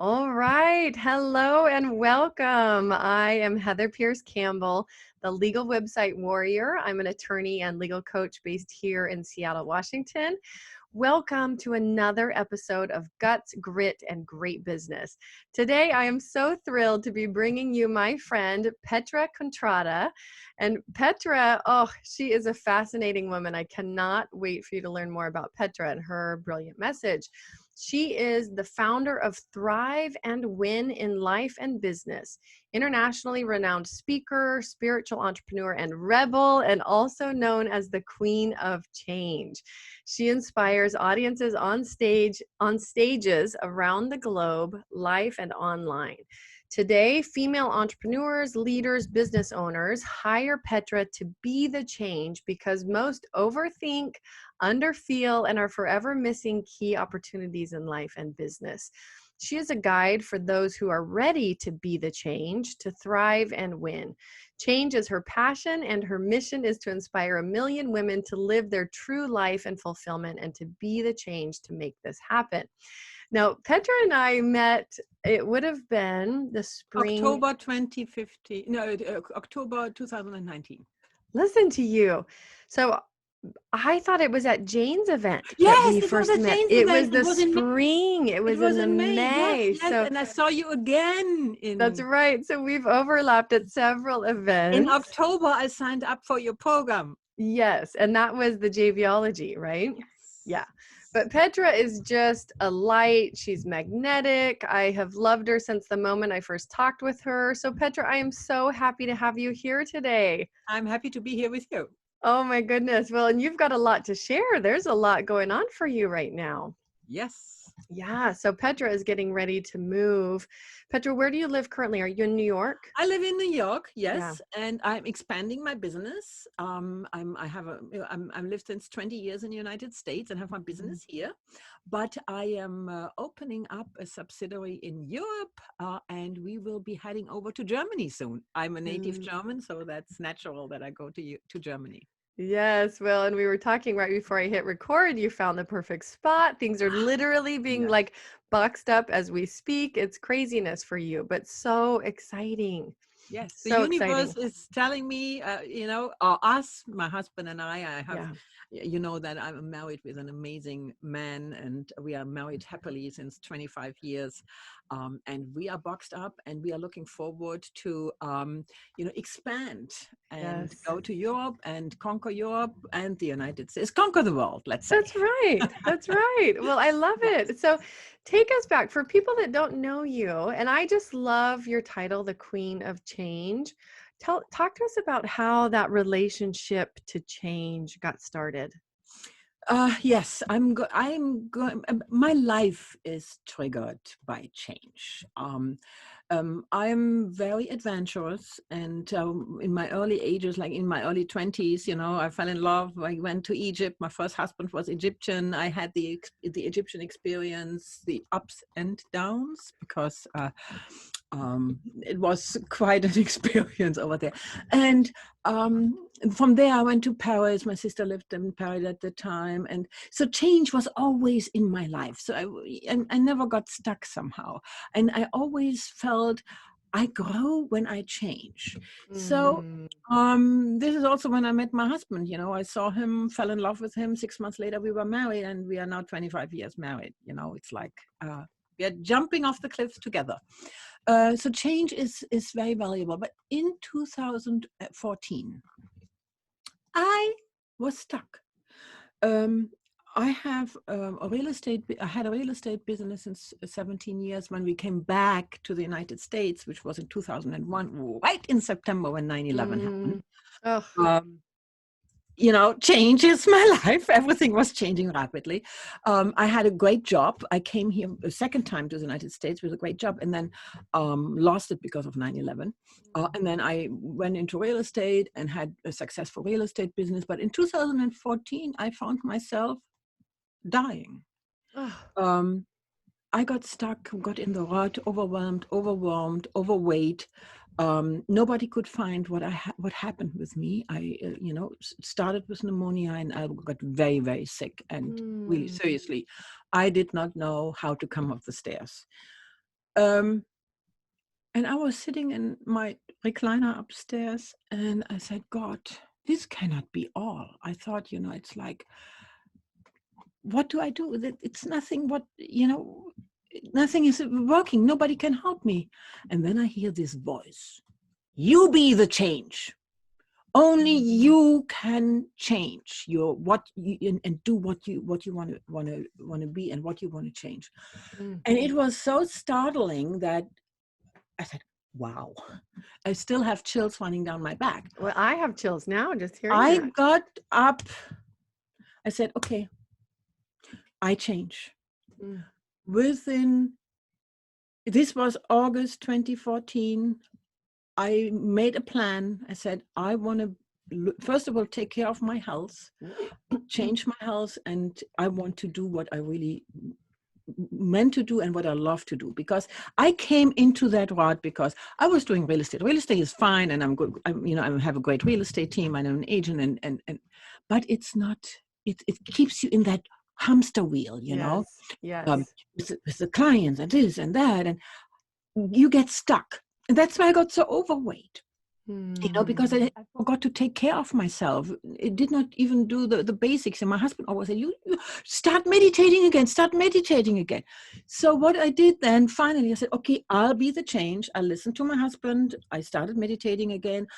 All right. Hello and welcome. I am Heather Pierce Campbell, the legal website warrior. I'm an attorney and legal coach based here in Seattle, Washington. Welcome to another episode of Guts, Grit, and Great Business. Today, I am so thrilled to be bringing you my friend, Petra Contrada. And Petra, she is a fascinating woman. I cannot wait for you to learn more about Petra and her brilliant message. She is the founder of Thrive and Win in Life and Business, internationally renowned speaker, spiritual entrepreneur, and rebel, and also known as the Queen of Change. She inspires audiences on stages around the globe, live and online. Today, female entrepreneurs, leaders, business owners hire Petra to be the change because most overthink, underfeel, and are forever missing key opportunities in life and business. She is a guide for those who are ready to be the change, to thrive and win. Change is her passion, and her mission is to inspire 1 million women to live their true life and fulfillment and to be the change to make this happen. Now, Petra and I met, it would have been the spring. October 2015, no, October 2019. Listen to you. So I thought it was at Jane's event Yes, that we it first was at met. Jane's It event. was the spring. It was in the May. Yes, So and I saw you again that's right. So we've overlapped at several events. In October, I signed up for your program. Yes, and that was the JVology, right? Yes. Yeah. But Petra is just a light. She's magnetic. I have loved her since the moment I first talked with her. So Petra, I am so happy to have you here today. I'm happy to be here with you. Oh my goodness. Well, and you've got a lot to share. There's a lot going on for you right now. Yes. Yeah. So Petra is getting ready to move. Petra, where do you live currently? Are you in New York? I live in New York, yes, and I'm expanding my business. I've lived since 20 years in the United States and have my business here, but I am opening up a subsidiary in Europe, and we will be heading over to Germany soon. I'm a native German, so that's natural that I go to Germany. Yes, well, and we were talking right before I hit record. You found the perfect spot. Things are literally being like boxed up as we speak. It's craziness for you, but so exciting. Yes, so the universe exciting. is telling me, us, my husband and I have, you know, that I'm married with an amazing man, and we are married happily since 25 years. And we are boxed up, and we are looking forward to, expand and go to Europe and conquer Europe and the United States, conquer the world, let's say. That's right. That's right. Well, I love it. So take us back for people that don't know you. And I just love your title, the Queen of Change. Talk to us about how that relationship to change got started. Yes, my life is triggered by change. I'm very adventurous, and in my early ages, like in my early 20s, I fell in love. I went to Egypt. My first husband was Egyptian. I had the Egyptian experience, the ups and downs, because it was quite an experience over there. And from there, I went to Paris. My sister lived in Paris at the time. And so change was always in my life. So I never got stuck somehow. And I always felt I grow when I change. So this is also when I met my husband. I saw him, fell in love with him. 6 months later, we were married, and we are now 25 years married. It's like we are jumping off the cliffs together. So change is very valuable. But in 2014, I was stuck. I have I had a real estate business since 17 years. When we came back to the United States, which was in 2001, right in September when 9/11 happened. Changes my life. Everything was changing rapidly. I had a great job. I came here a second time to the United States with a great job, and then lost it because of 9/11. And then I went into real estate and had a successful real estate business. But in 2014, I found myself dying. I got stuck, got in the rut, overwhelmed, overweight. Nobody could find what happened with me. I, started with pneumonia, and I got very, very sick. And really, seriously, I did not know how to come up the stairs. Um, and I was sitting in my recliner upstairs, and I said, God, this cannot be all. I thought, it's like, what do I do? It's nothing, nothing is working. Nobody can help me. And then I hear this voice, you be the change. Only you can change and do what you want to be and what you want to change. And it was so startling that I said, wow, I still have chills running down my back. Well, I have chills now just hearing I that. got up. I said, okay, I change. This was August 2014. I made a plan. I said, I want to, first of all, take care of my health, change my health, and I want to do what I really meant to do and what I love to do, because I came into that rut because I was doing real estate. Real estate is fine, and I'm good. I have a great real estate team. I'm an agent, but it's not. It keeps you in that hamster wheel, Yes. with the clients and this and that, and you get stuck. And that's why I got so overweight. Because I forgot to take care of myself. It did not even do the basics. And my husband always said, you start meditating again. So what I did then, finally, I said, okay, I'll be the change. I listened to my husband. I started meditating again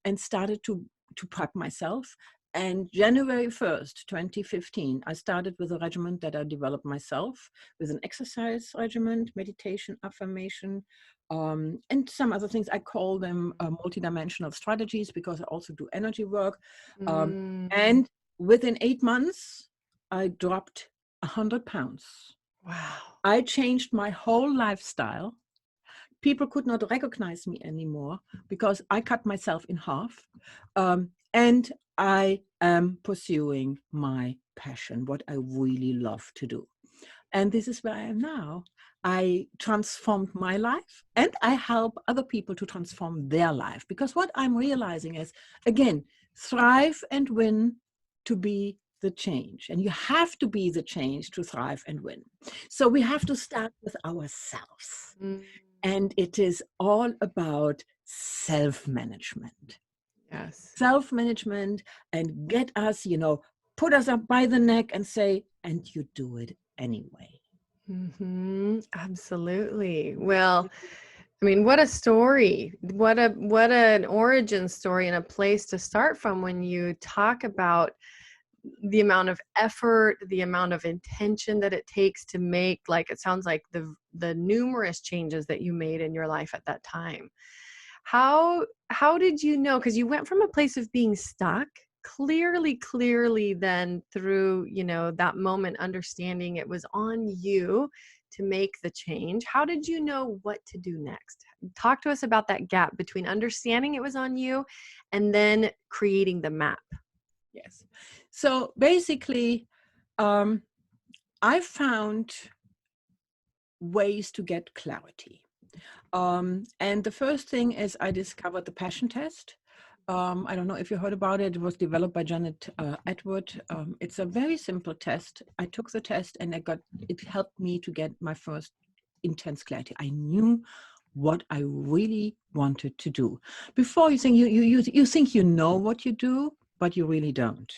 and started to prep myself. And January 1st, 2015, I started with a regimen that I developed myself, with an exercise regimen, meditation, affirmation, and some other things. I call them multidimensional strategies, because I also do energy work. And within 8 months, I dropped 100 pounds. Wow. I changed my whole lifestyle. People could not recognize me anymore because I cut myself in half. And I am pursuing my passion, what I really love to do. And this is where I am now. I transformed my life, and I help other people to transform their life. Because what I'm realizing is, again, thrive and win to be the change. And you have to be the change to thrive and win. So we have to start with ourselves. And it is all about self-management. Yes. Self-management, and get us, put us up by the neck and say, and you do it anyway. Absolutely. Well, I mean, what a story. What an origin story and a place to start from when you talk about the amount of effort, the amount of intention that it takes to make, like, it sounds like the numerous changes that you made in your life at that time. How did you know? Because you went from a place of being stuck, clearly then through, that moment, understanding it was on you to make the change. How did you know what to do next? Talk to us about that gap between understanding it was on you and then creating the map. Yes. So basically, I found ways to get clarity. And the first thing is I discovered the passion test. I don't know if you heard about it. It was developed by Janet Edward. It's a very simple test. I took the test, and it helped me to get my first intense clarity. I knew what I really wanted to do. Before, you think you think you know what you do, but you really don't,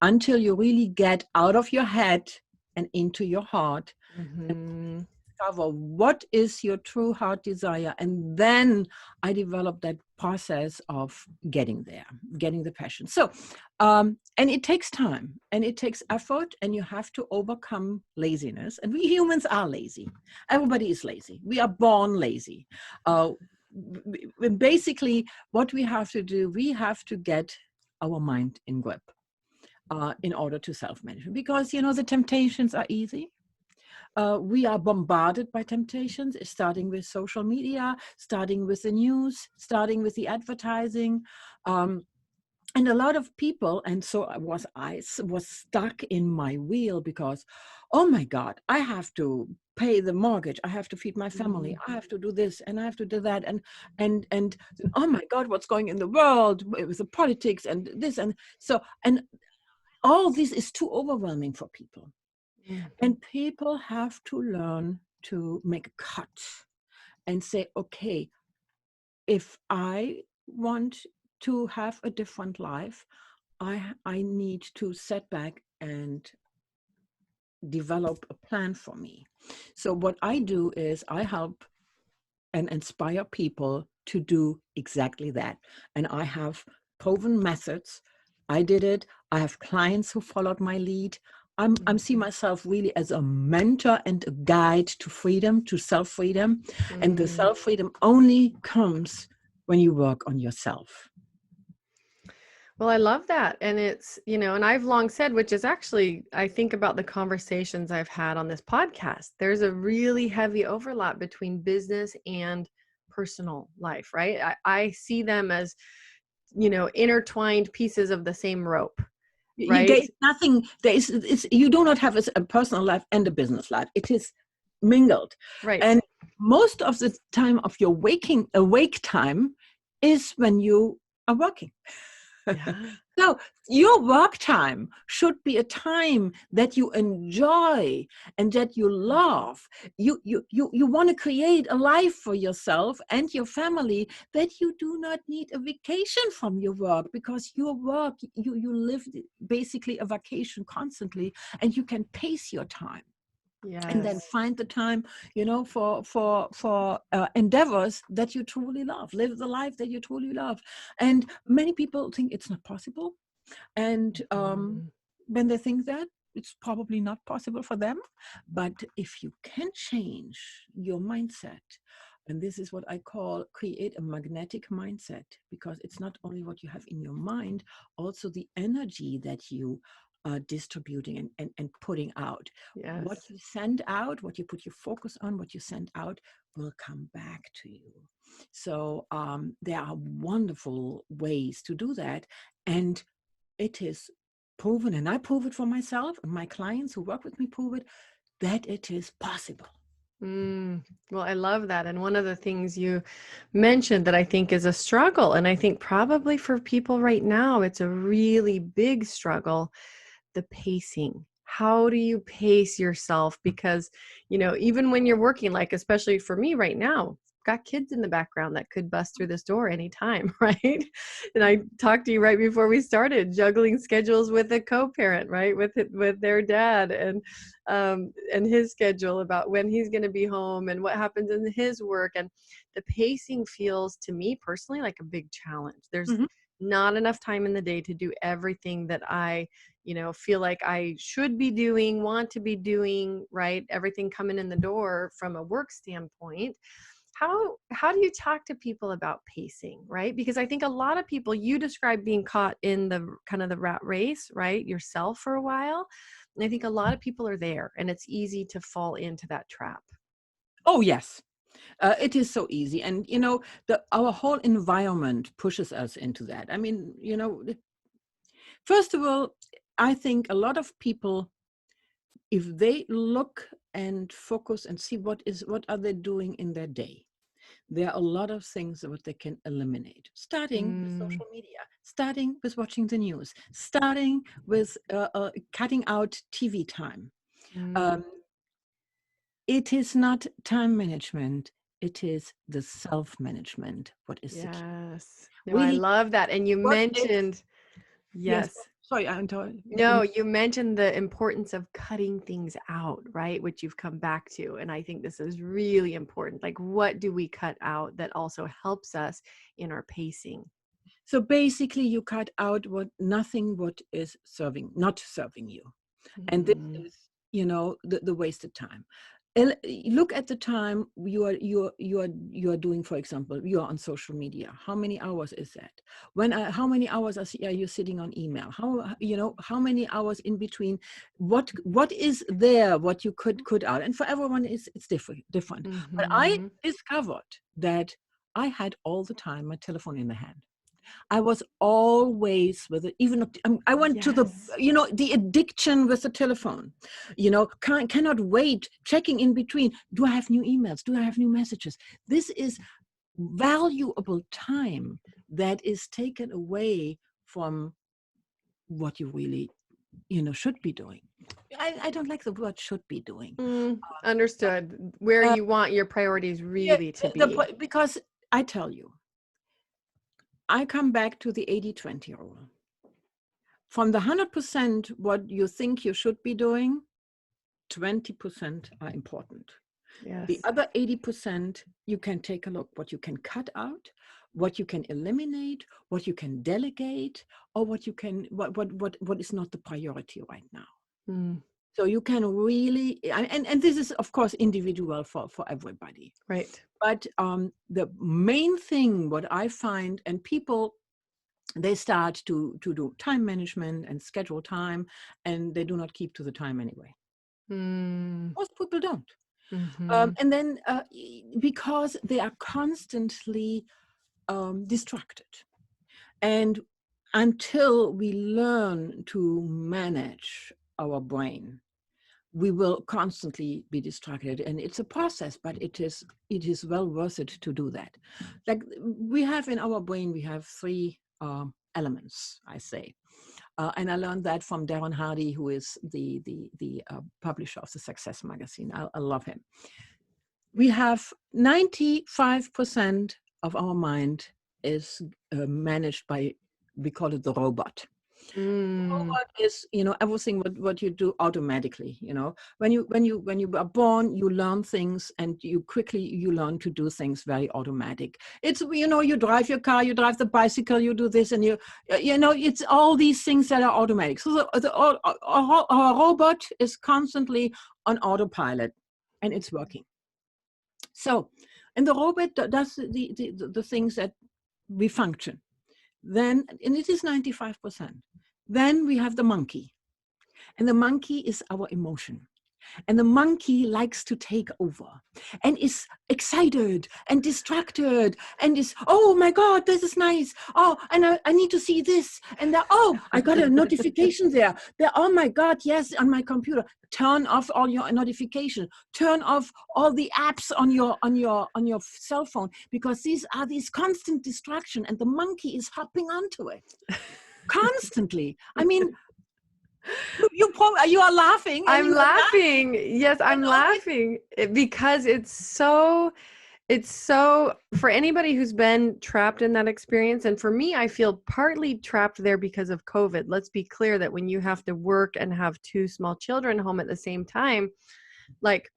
until you really get out of your head and into your heart and discover what is your true heart desire. And then I developed that process of getting there, getting the passion. So, and it takes time, and it takes effort, and you have to overcome laziness. And we humans are lazy. Everybody is lazy. We are born lazy. Basically, what we have to do, we have to get our mind in grip. In order to self-manage, because the temptations are easy. We are bombarded by temptations, starting with social media, starting with the news, starting with the advertising, and a lot of people. And so I was stuck in my wheel, because, oh my God, I have to pay the mortgage, I have to feed my family, I have to do this, and I have to do that, and oh my God, what's going in the world with the politics and this, and so, and all this is too overwhelming for people. And people have to learn to make a cut. and say, okay, if I want to have a different life, I need to set back and develop a plan for me. So what I do is I help and inspire people to do exactly that. And I have proven methods. I did it. I have clients who followed my lead. I'm see myself really as a mentor and a guide to freedom, to self-freedom. And the Mm. self-freedom only comes when you work on yourself. Well, I love that. And it's, and I've long said, which is actually, I think about the conversations I've had on this podcast, there's a really heavy overlap between business and personal life, right? I see them as, intertwined pieces of the same rope, There right? is nothing, you do not have a personal life and a business life. It is mingled. Right. And most of the time of your awake time is when you are working. Yeah. So your work time should be a time that you enjoy and that you love. You want to create a life for yourself and your family that you do not need a vacation from your work, because your work, you live basically a vacation constantly, and you can pace your time and then Yes. find the time, for endeavors that you truly love. Live the life that you truly love. And many people think it's not possible, and Mm. when they think that, it's probably not possible for them. But if you can change your mindset, and this is what I call create a magnetic mindset, because it's not only what you have in your mind, also the energy that you are distributing and putting out. What Yes. you send out, what you put your focus on, what you send out will come back to you. So there are wonderful ways to do that. And it is proven, and I prove it for myself, and my clients who work with me prove it, that it is possible. Well, I love that. And one of the things you mentioned that I think is a struggle, and I think probably for people right now, it's a really big struggle, the pacing. How do you pace yourself? Because, even when you're working, like, especially for me right now, I've got kids in the background that could bust through this door anytime, right? And I talked to you right before we started, juggling schedules with a co-parent, right? With their dad, and his schedule about when he's going to be home and what happens in his work. And the pacing feels to me personally like a big challenge. There's Mhm. not enough time in the day to do everything that I feel like I should be doing, want to be doing, right? Everything coming in the door from a work standpoint. How do you talk to people about pacing, right? Because I think a lot of people, you describe being caught in the kind of the rat race, right? Yourself for a while. And I think a lot of people are there, and it's easy to fall into that trap. Oh, yes. It is so easy. And, our whole environment pushes us into that. I mean, first of all, I think a lot of people, if they look and focus and see what are they doing in their day, there are a lot of things that they can eliminate, starting with Mm, social media, starting with watching the news, starting with cutting out TV time. mm. Um, it is not time management, it is the self-management. What is the key? Yes. No, I Really, love that. And you what is, mentioned, yes, yes. sorry, I interrupted No, you. you mentioned the importance of cutting things out, right? Which you've come back to. And I think this is really important. Like, what do we cut out that also helps us in our pacing? So basically, you cut out what is not serving you. And this Mm, is, the wasted time. Look at the time you are doing. For example, you are on social media. How many hours is that? How many hours are you sitting on email? How many hours in between? What is there? What you could out? And for everyone, it's different. But I mm-hmm. discovered that I had all the time my telephone in the hand. I was always with it. Even I went to Yes. the addiction with the telephone. Cannot wait, checking in between. Do I have new emails? Do I have new messages? This is valuable time that is taken away from what you really should be doing. I don't like the word should be doing. Understood. Where Uh, you want your priorities yeah, really to be. because I tell you, I come back to the 80-20 rule. From the 100% what you think you should be doing, 20% are important. The Yes. other 80%, you can take a look what you can cut out, what you can eliminate, what you can delegate, or what is not the priority right now. Mm, So you can really, and this is of course individual for everybody. right. But the main thing what I find, and people, they start to do time management and schedule time, and they do not keep to the time anyway. Mm, Most people don't. hmm And then because they are constantly distracted. And until we learn to manage our brain, we will constantly be distracted, and it's a process, but it is well worth it to do that. Like we have in our brain, we have three elements, I say. And I learned that from Darren Hardy, who is the publisher of the Success magazine. I love him. We have 95% of our mind is managed by, we call it the robot. Mm, Robot is, everything what you do automatically. When you are born, you learn things, and you learn to do things very automatic. It's, you drive your car, you drive the bicycle, you do this, and it's all these things that are automatic. So our robot is constantly on autopilot, and it's working. So, and the robot does the things that we function. Then, and it is 95%. Then we have the monkey. And the monkey is our emotion. And the monkey likes to take over and is excited and distracted and is, oh my God, this is nice. Oh, and I need to see this. And oh, I got a notification there. Oh my God, yes, on my computer. Turn off all your notifications. Turn off all the apps on your cell phone, because these are these constant distraction, and the monkey is hopping onto it constantly. I mean, you are laughing, and I'm you are laughing. Yes, I'm laughing because it's so for anybody who's been trapped in that experience. And for me, I feel partly trapped there because of COVID. Let's be clear that when you have to work and have two small children home at the same time, like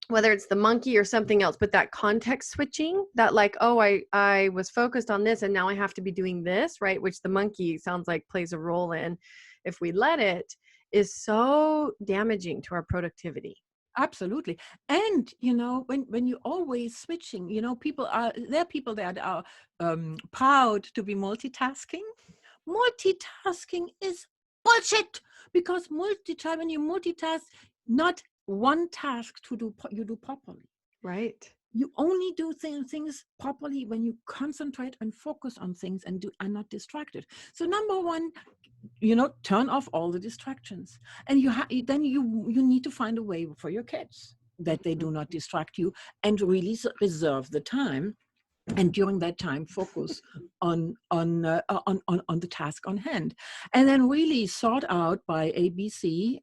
whether it's the monkey or something else, but that context switching, that like, oh, I was focused on this and now I have to be doing this, right? Which the monkey sounds like plays a role in, if we let it, is so damaging to our productivity. Absolutely. And when you're always switching, there are people that are proud to be multitasking. Multitasking is bullshit, because when you multitask, not one task you do properly. Right. You only do things properly when you concentrate and focus on things and are not distracted. So number one, turn off all the distractions, and then you need to find a way for your kids that they do not distract you, and really reserve the time, and during that time focus on the task on hand, and then really sort out by ABC.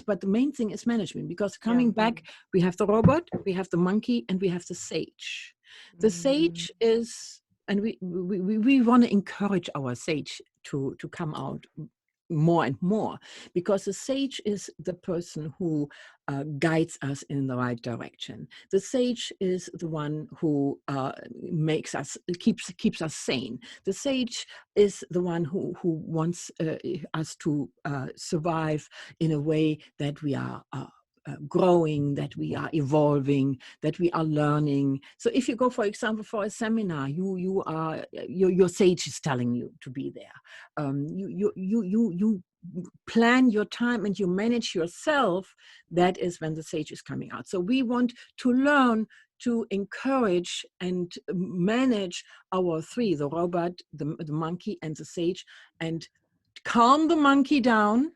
But the main thing is management, because coming back, we have the robot, we have the monkey, and we have the sage. The sage is, and we want to encourage our sage to come out more and more, because the sage is the person who guides us in the right direction. The sage is the one who keeps us sane. The sage is the one who wants us to survive in a way that we are growing, that we are evolving, that we are learning. So if you go, for example, for a seminar, your sage is telling you to be there. You plan your time and you manage yourself. That is when the sage is coming out. So we want to learn to encourage and manage our three: the robot, the monkey, and the sage, and calm the monkey down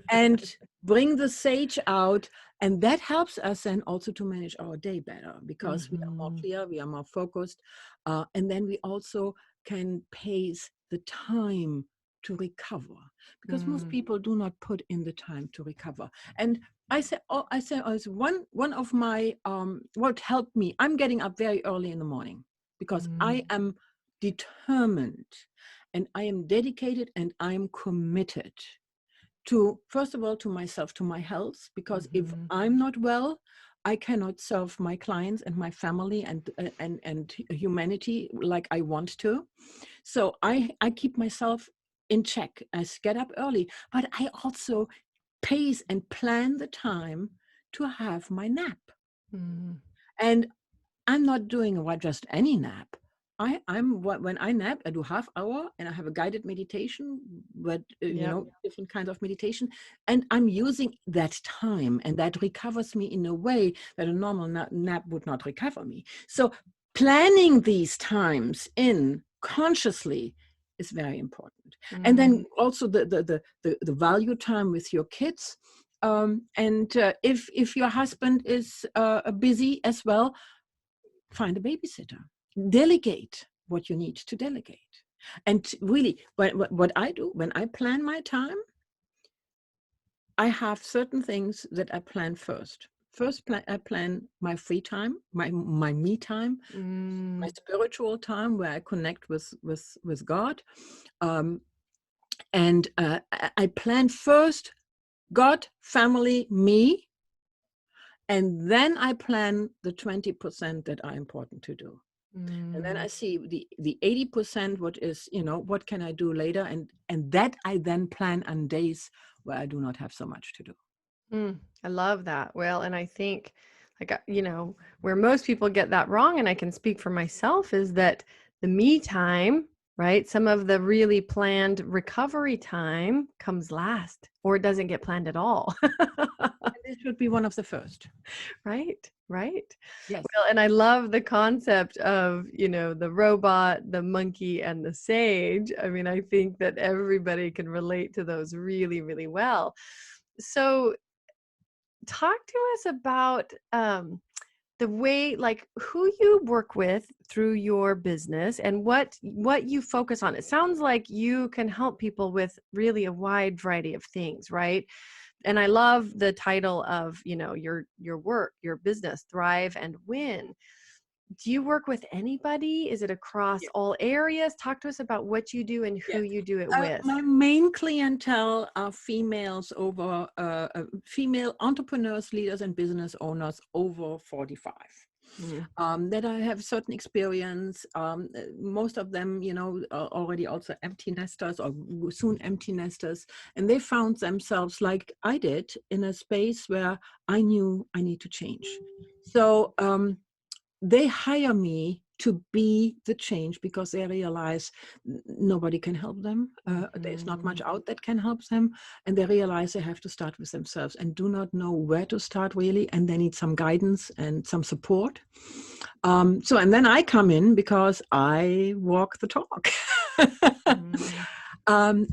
and bring the sage out. And that helps us then also to manage our day better, because we are more clear, we are more focused. And then we also can pace the time to recover, because most Mm, people do not put in the time to recover. And I say as one of my what helped me. I'm getting up very early in the morning because I mm, am determined, and I am dedicated, and I am committed to, first of all, to myself, to my health, because if mhm, I'm not well, I cannot serve my clients and my family and humanity like I want to. So I keep myself in check. I get up early, but I also pace and plan the time to have my nap. mm, And I'm not doing just any nap. When I nap, I do half hour, and I have a guided meditation, but yep. different kinds of meditation, and I'm using that time, and that recovers me in a way that a normal nap would not recover me. So planning these times in consciously is very important, and Mm, then also the value time with your kids. And if your husband is busy as well, find a babysitter, delegate what you need to delegate. And really, what I do when I plan my time, I have certain things that I plan first. I plan my free time, my me time, my mm, spiritual time, where I connect with God. um, and I plan first God, family, me, and then I plan the 20% that are important to do. And then mm. I see the 80%, what is, what can I do later? And that I then plan on days where I do not have so much to do. I love that. Well, and I think, like, where most people get that wrong, and I can speak for myself, is that the me time, right? Some of the really planned recovery time comes last, or it doesn't get planned at all. And this would be one of the first. Right, right. Yes. Well, and I love the concept of, the robot, the monkey, and the sage. I mean, I think that everybody can relate to those really, really well. So, talk to us about the way, like, who you work with through your business and what you focus on. It sounds like you can help people with really a wide variety of things, right? And I love the title of, your work, your business, Thrive and Win. Do you work with anybody? Is it across Yes. all areas? Talk to us about what you do and who Yes. you do it with. My main clientele are females female entrepreneurs, leaders, and business owners over 45. Mm, That I have certain experience. Most of them, are already also empty nesters or soon empty nesters. And they found themselves, like I did, in a space where I knew I need to change. So they hire me to be the change because they realize nobody can help them. There's not much mhm. out that can help them. And they realize they have to start with themselves and do not know where to start really. And they need some guidance and some support. And then I come in because I walk the talk. Mm,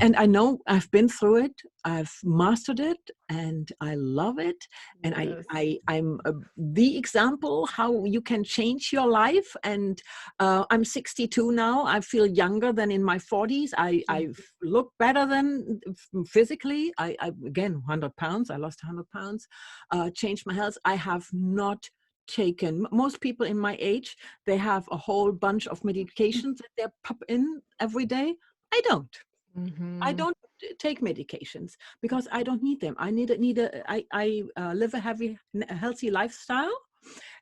And I know I've been through it, I've mastered it, and I love it. And yes. I'm the example how you can change your life. And I'm 62 now. I feel younger than in my 40s. I Mhm. look better than physically. Again, 100 pounds. I lost 100 pounds. Changed my health. I have not taken, most people in my age, they have a whole bunch of medications that they pop in every day. I don't. I Mhm. don't take medications because I don't need them. I live a healthy lifestyle.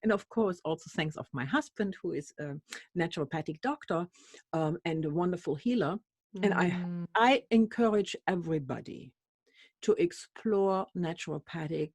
And of course, also thanks of my husband, who is a naturopathic doctor and a wonderful healer. And Mm, I encourage everybody to explore naturopathic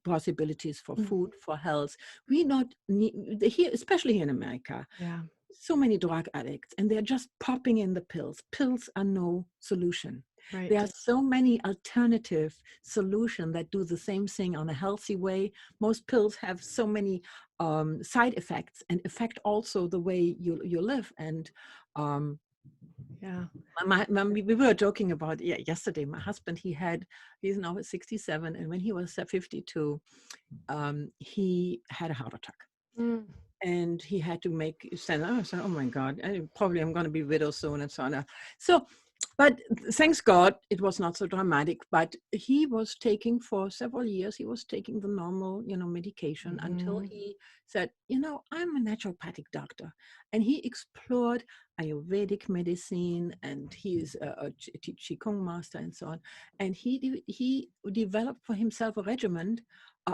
possibilities for mm, food, for health. We not need here, especially here in America, yeah, so many drug addicts, and they're just popping in the pills. Pills are no solution. There right. are so many alternative solutions that do the same thing on a healthy way. Most pills have so many side effects and affect also the way you live. And um, Yeah. we were joking about yesterday. My husband, he's now 67, and when he was 52, he had a heart attack. Mm, And he had to make stand. I said, "Oh my God, probably I'm going to be widow soon," and so on. So But thanks God, it was not so dramatic. But he was taking for several years, he was taking the normal, medication until Mm-hmm. he said, I'm a naturopathic doctor. And he explored Ayurvedic medicine, and he is a Qigong master and so on. And he developed for himself a regimen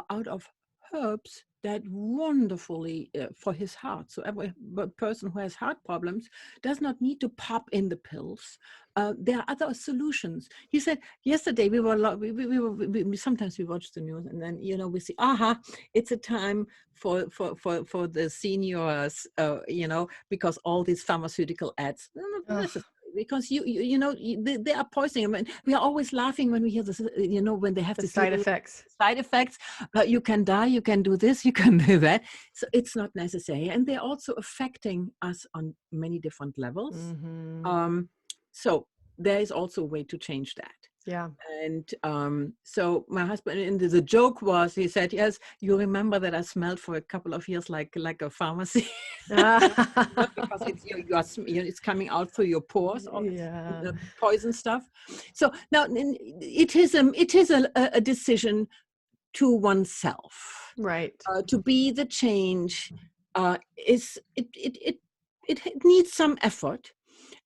out of herbs that wonderfully for his heart. So every person who has heart problems does not need to pop in the pills. There are other solutions. He said yesterday sometimes we watch the news and then we see it's a time for the seniors because all these pharmaceutical ads. No, not Ugh, necessary, because they are poisoning. I mean, we are always laughing when we hear this, when they have the this side little effects. side effects. You can die, you can do this, you can do that. So it's not necessary, and they're also affecting us on many different levels. Mm-hmm. So there is also a way to change that. Yeah. And so my husband, and the joke was, he said, yes, you remember that I smelled for a couple of years like a pharmacy. Because it's coming out through your pores, all this Yeah. poison stuff. So now it is a decision to oneself Right. to be the change. It needs some effort,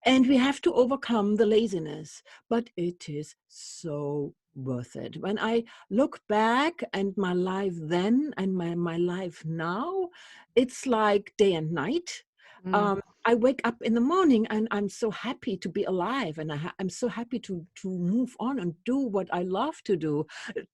and we have to overcome the laziness, but it is so worth it. When I look back and my life then and my life now, it's like day and night. Mm. I wake up in the morning and I'm so happy to be alive, and I'm so happy to move on and do what I love to do.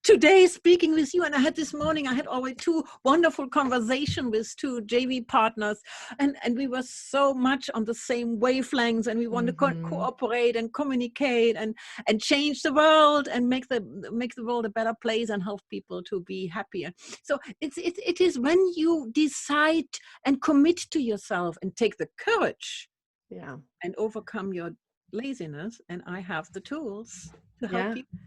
Today, speaking with you, and I had already two wonderful conversations with two JV partners, and we were so much on the same wavelengths, and we want to Mm-hmm. cooperate and communicate and change the world and make the world a better place and help people to be happier. So it is when you decide and commit to yourself and take the courage Yeah. and overcome your laziness, and I have the tools to help Yeah. people.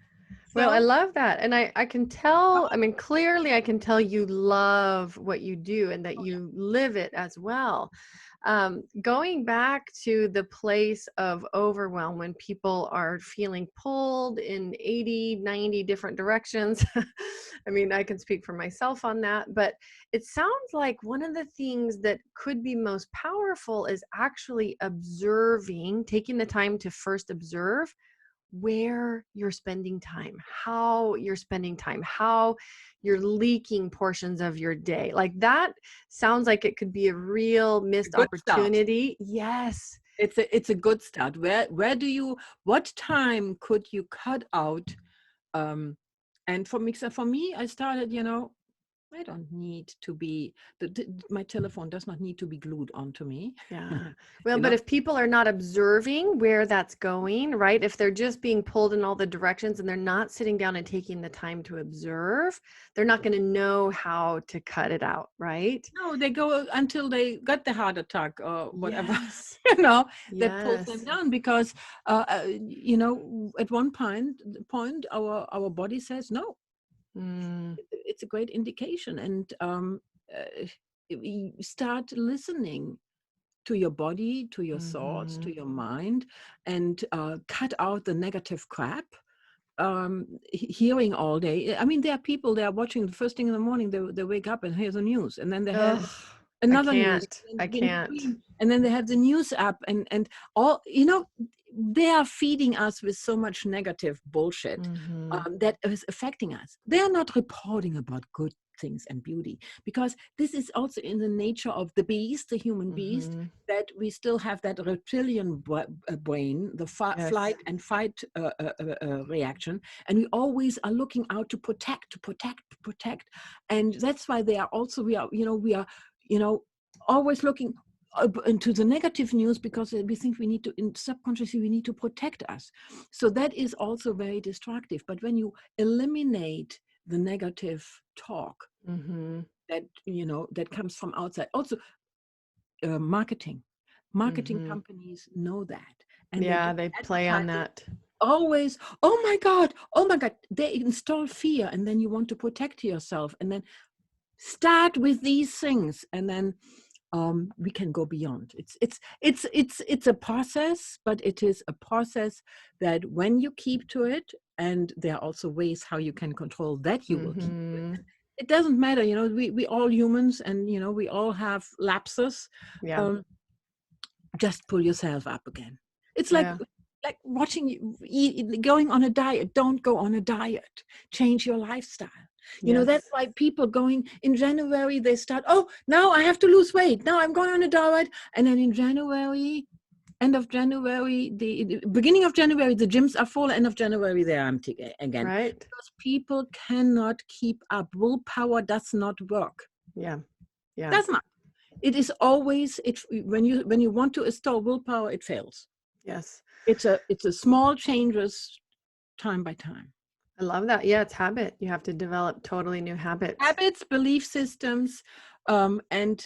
Well, I So love that. And I can tell, I mean, clearly I can tell you love what you do and that you live it as well. Going back to the place of overwhelm when people are feeling pulled in 80, 90 different directions. I mean, I can speak for myself on that, but it sounds like one of the things that could be most powerful is actually observing, taking the time to first observe where you're spending time, how you're spending time, how you're leaking portions of your day. Like that sounds like it could be a real a missed good start. opportunity. Yes. It's a good start. What time could you cut out? And for me, I started, I don't need to be, my telephone does not need to be glued onto me. Yeah. Well, you but know, if people are not observing where that's going, right? If they're just being pulled in all the directions and they're not sitting down and taking the time to observe, they're not going to know how to cut it out, right? no, they go until they got the heart attack or whatever, Yes. that pulls them Yes. down because, at one point our body says no. Mm, It's a great indication, and you start listening to your body, to your thoughts, mm-hmm. to your mind, and cut out the negative crap. Hearing all day. I mean, there are people, they are watching the first thing in the morning, they wake up and hear the news, and then they have Ugh, I another news, can't. and I in can't. between, and then they have the news app, and all, they are feeding us with so much negative bullshit Mm-hmm. that is affecting us. They are not reporting about good things and beauty, because this is also in the nature of the beast, the human beast, Mm-hmm. that we still have that reptilian brain, the Yes. flight and fight reaction, and we always are looking out to protect, and that's why they are also, we are always looking into the negative news, because we think we need to, subconsciously we need to protect us. So that is also very destructive. But when you eliminate the negative talk Mm-hmm. that comes from outside, also marketing Mm-hmm. companies know that, and they do Yeah, they play on advertising that. always. Oh my god, they install fear, and then you want to protect yourself, and then start with these things, and then we can go beyond. It's a process, but it is a process that when you keep to it, and there are also ways how you can control that you will keep to it. Mm-hmm. It doesn't matter, we all humans, and we all have lapses. Yeah. Um, just pull yourself up again. It's Yeah. like watching you going on a diet. Don't go on a diet. Change your lifestyle. That's Yes. why people going in January, they start, oh, now I have to lose weight. Now I'm going on a diet. And then in January, end of January, the beginning of January, the gyms are full. End of January, they're empty again. Right. Because people cannot keep up. Willpower does not work. Yeah. Yeah. Does not. It is always when you want to install willpower, it fails. Yes. It's a small changes time by time. I love that. Yeah, it's habit. You have to develop totally new habits. Habits, belief systems, and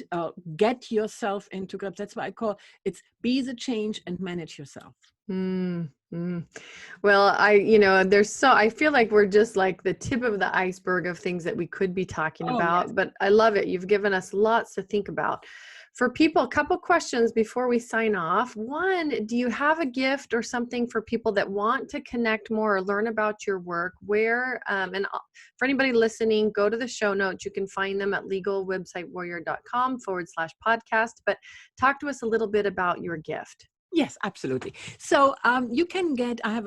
get yourself into grip. That's why I call it's be the change and manage yourself. Mm-hmm. Well, I feel like we're just like the tip of the iceberg of things that we could be talking Oh yes. about, but I love it. You've given us lots to think about. For people, a couple questions before we sign off. One, do you have a gift or something for people that want to connect more or learn about your work? Where, and for anybody listening, go to the show notes. You can find them at legalwebsitewarrior.com/podcast, but talk to us a little bit about your gift. Yes, absolutely. So you can get. I have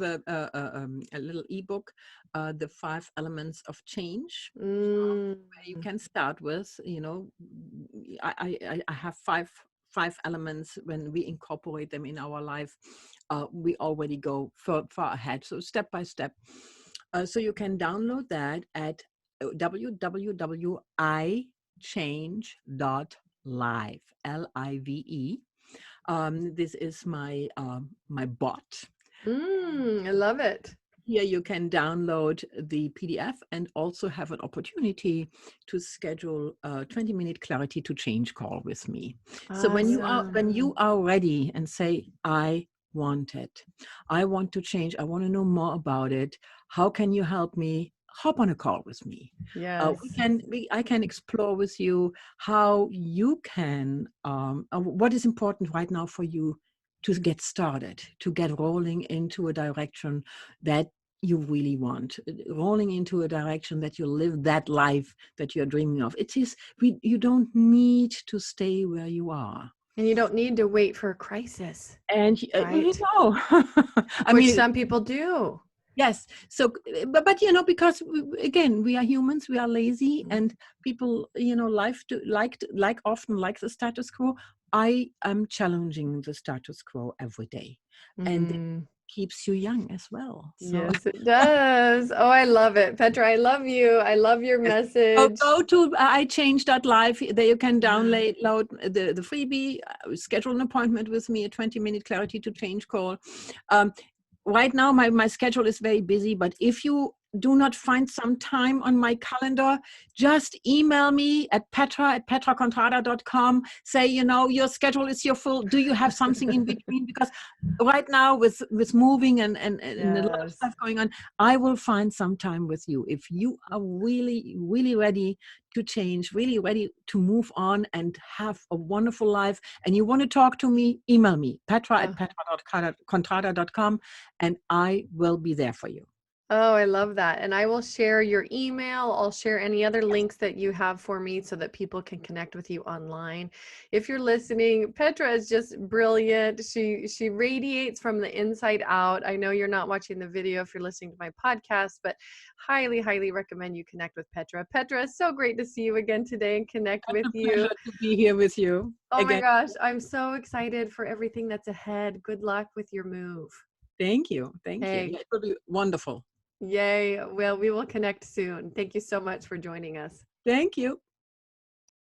a little ebook, the 5 elements of change. Mm, Where you can start with. I have five elements. When we incorporate them in our life, we already go far ahead. So step by step. So you can download that at www.ichange.live. Live. This is my bot. I love it. Here you can download the PDF and also have an opportunity to schedule a 20-minute clarity to change call with me. So when you Awesome. are ready and say, I want it, I want to change, I want to know more about it, how can you help me? Hop on a call with me. Yes. I can explore with you how you can, what is important right now for you to get started, to get rolling into a direction that you really want, rolling into a direction that you live that life that you're dreaming of. You don't need to stay where you are. And you don't need to wait for a crisis, And right? I Which mean, some people do. yes. So, but because again, we are humans, we are lazy, and people, like often like the status quo. I am challenging the status quo every day, and it Mm, keeps you young as well. So. yes, it does. Oh, I love it. Petra, I love you. I love your Yes. So message. go to ichange.live. There you can Yeah. download the freebie, schedule an appointment with me, a 20-minute clarity to change call. Right now, my schedule is very busy, but if you do not find some time on my calendar, just email me at petracontrada.com. Say, your schedule is your full. Do you have something in between? Because right now with moving and a lot of Yes. stuff going on, I will find some time with you. If you are really, really ready to change, really ready to move on and have a wonderful life, and you want to talk to me, email me, Petra at Oh. petra.contrada.com, and I will be there for you. Oh, I love that. And I will share your email. I'll share any other links that you have for me so that people can connect with you online. If you're listening, Petra is just brilliant. She radiates from the inside out. I know you're not watching the video if you're listening to my podcast, but highly, highly recommend you connect with Petra. Petra, it's so great to see you again today and connect It's with a you. pleasure to be here with you Oh my again. gosh, I'm so excited for everything that's ahead. Good luck with your move. Thank you. Thank you. Yeah, Hey. it will be wonderful. Yay. Well, we will connect soon. Thank you so much for joining us. Thank you.